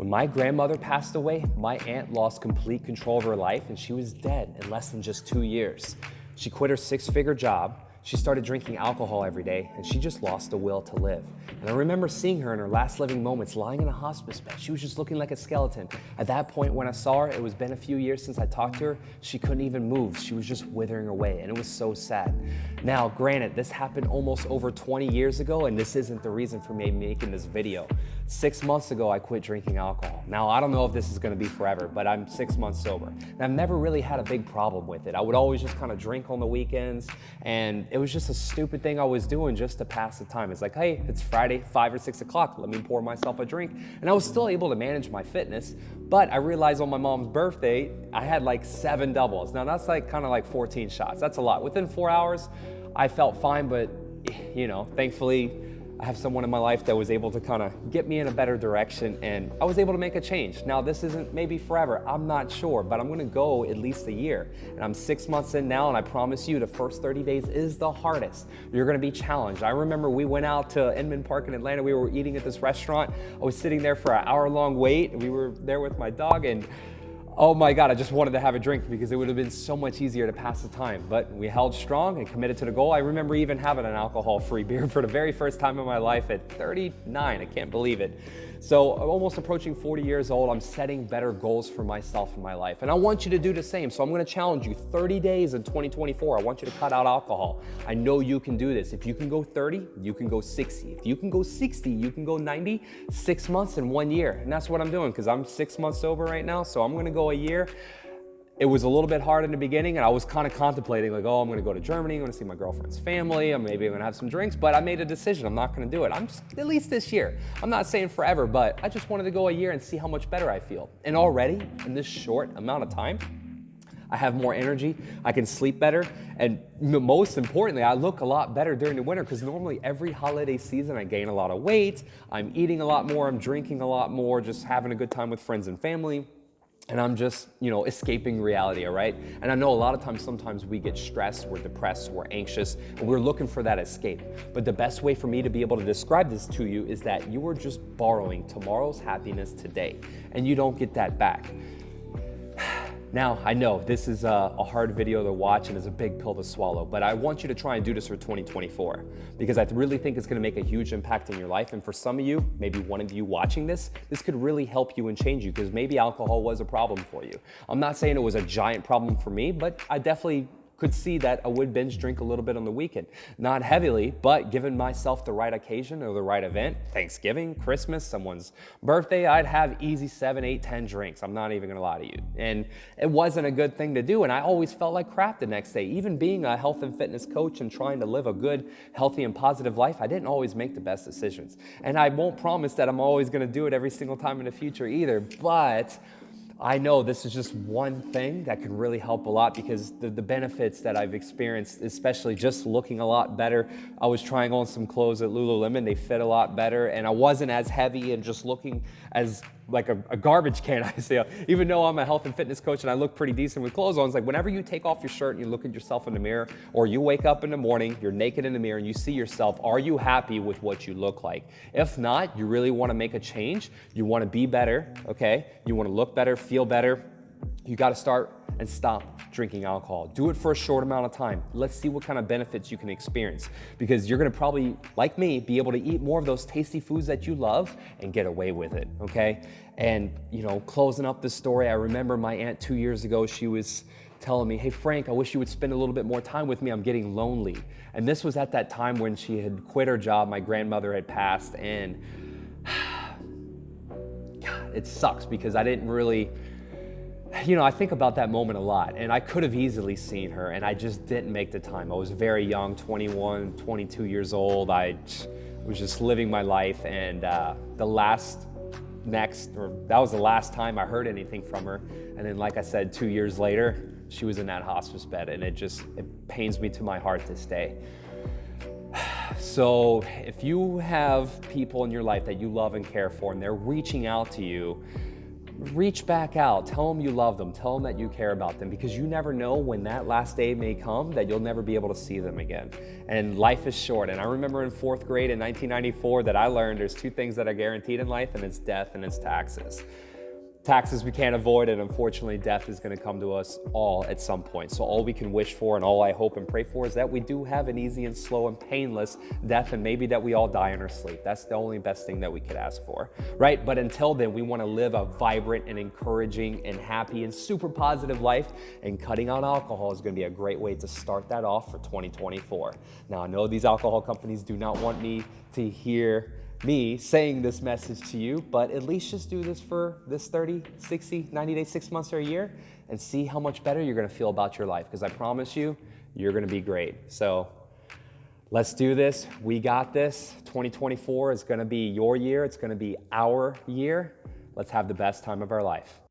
When my grandmother passed away, my aunt lost complete control of her life and she was dead in less than just 2 years. She quit her six-figure job, she started drinking alcohol every day, and she just lost the will to live. And I remember seeing her in her last living moments lying in a hospice bed. She was just looking like a skeleton. At that point when I saw her, it was been a few years since I talked to her, she couldn't even move. She was just withering away, and it was so sad. Now, granted, this happened almost over 20 years ago, and this isn't the reason for me making this video. 6 months ago, I quit drinking alcohol. Now, I don't know if this is gonna be forever, but I'm 6 months sober. And I've never really had a big problem with it. I would always just kind of drink on the weekends, and it was just a stupid thing I was doing just to pass the time. It's like, hey, it's Friday, 5 or 6 o'clock, let me pour myself a drink. And I was still able to manage my fitness, but I realized on my mom's birthday, I had like 7 doubles. Now that's like kind of like 14 shots. That's a lot. Within 4 hours, I felt fine, but you know, thankfully, I have someone in my life that was able to kind of get me in a better direction, and I was able to make a change. Now, this isn't maybe forever, I'm not sure, but I'm gonna go at least a year. And I'm 6 months in now, and I promise you the first 30 days is the hardest. You're gonna be challenged. I remember we went out to Inman Park in Atlanta, we were eating at this restaurant. I was sitting there for an hour-long wait, and we were there with my dog, and oh my God, I just wanted to have a drink because it would have been so much easier to pass the time. But we held strong and committed to the goal. I remember even having an alcohol-free beer for the very first time in my life at 39, I can't believe it. So I'm almost approaching 40 years old. I'm setting better goals for myself in my life. And I want you to do the same. So I'm gonna challenge you 30 days in 2024. I want you to cut out alcohol. I know you can do this. If you can go 30, you can go 60. If you can go 60, you can go 90, 6 months in 1 year. And that's what I'm doing because I'm 6 months sober right now. So I'm gonna go a year. It was a little bit hard in the beginning, and I was kind of contemplating like, oh, I'm gonna go to Germany, I'm gonna see my girlfriend's family, and maybe I'm gonna have some drinks, but I made a decision, I'm not gonna do it. I'm just, at least this year. I'm not saying forever, but I just wanted to go a year and see how much better I feel. And already, in this short amount of time, I have more energy, I can sleep better, and most importantly, I look a lot better during the winter because normally every holiday season I gain a lot of weight, I'm eating a lot more, I'm drinking a lot more, just having a good time with friends and family. And I'm just, you know, escaping reality, all right? And I know a lot of times, sometimes we get stressed, we're depressed, we're anxious, and we're looking for that escape. But the best way for me to be able to describe this to you is that you are just borrowing tomorrow's happiness today, and you don't get that back. Now, I know this is a hard video to watch and is a big pill to swallow, but I want you to try and do this for 2024 because I really think it's gonna make a huge impact in your life. And for some of you, maybe one of you watching this could really help you and change you because maybe alcohol was a problem for you. I'm not saying it was a giant problem for me, but I definitely could see that I would binge drink a little bit on the weekend. Not heavily, but given myself the right occasion or the right event, Thanksgiving, Christmas, someone's birthday, I'd have easy 7, 8, 10 drinks. I'm not even gonna lie to you. And it wasn't a good thing to do, and I always felt like crap the next day. Even being a health and fitness coach and trying to live a good, healthy, and positive life, I didn't always make the best decisions. And I won't promise that I'm always gonna do it every single time in the future either, but I know this is just one thing that can really help a lot because the benefits that I've experienced, especially just looking a lot better. I was trying on some clothes at Lululemon, they fit a lot better, and I wasn't as heavy and just looking as like a garbage can, I say. Even though I'm a health and fitness coach and I look pretty decent with clothes on, it's like whenever you take off your shirt and you look at yourself in the mirror, or you wake up in the morning, you're naked in the mirror and you see yourself, are you happy with what you look like? If not, you really wanna make a change, you wanna be better, okay? You wanna look better, feel better, you gotta start and stop drinking alcohol. Do it for a short amount of time. Let's see what kind of benefits you can experience because you're gonna probably, like me, be able to eat more of those tasty foods that you love and get away with it, okay? And, you know, closing up this story, I remember my aunt 2 years ago, she was telling me, hey Frank, I wish you would spend a little bit more time with me, I'm getting lonely. And this was at that time when she had quit her job, my grandmother had passed, and God, it sucks because I didn't really, you know, I think about that moment a lot, and I could have easily seen her, and I just didn't make the time. I was very young, 21, 22 years old. I was just living my life, and that was the last time I heard anything from her. And then, like I said, 2 years later, she was in that hospice bed, and it pains me to my heart this day. So if you have people in your life that you love and care for, and they're reaching out to you, reach back out, tell them you love them, tell them that you care about them, because you never know when that last day may come that you'll never be able to see them again. And life is short. And I remember in 4th grade in 1994 that I learned there's 2 things that are guaranteed in life, and it's death and it's taxes. Taxes we can't avoid, and unfortunately death is going to come to us all at some point. So all we can wish for and all I hope and pray for is that we do have an easy and slow and painless death, and maybe that we all die in our sleep. That's the only best thing that we could ask for, right? But until then, we want to live a vibrant and encouraging and happy and super positive life, and cutting out alcohol is going to be a great way to start that off for 2024. Now, I know these alcohol companies do not want me to hear me saying this message to you, but at least just do this for this 30, 60, 90 days, 6 months or a year, and see how much better you're gonna feel about your life, because I promise you, you're gonna be great. So let's do this. We got this. 2024 is gonna be your year. It's gonna be our year. Let's have the best time of our life.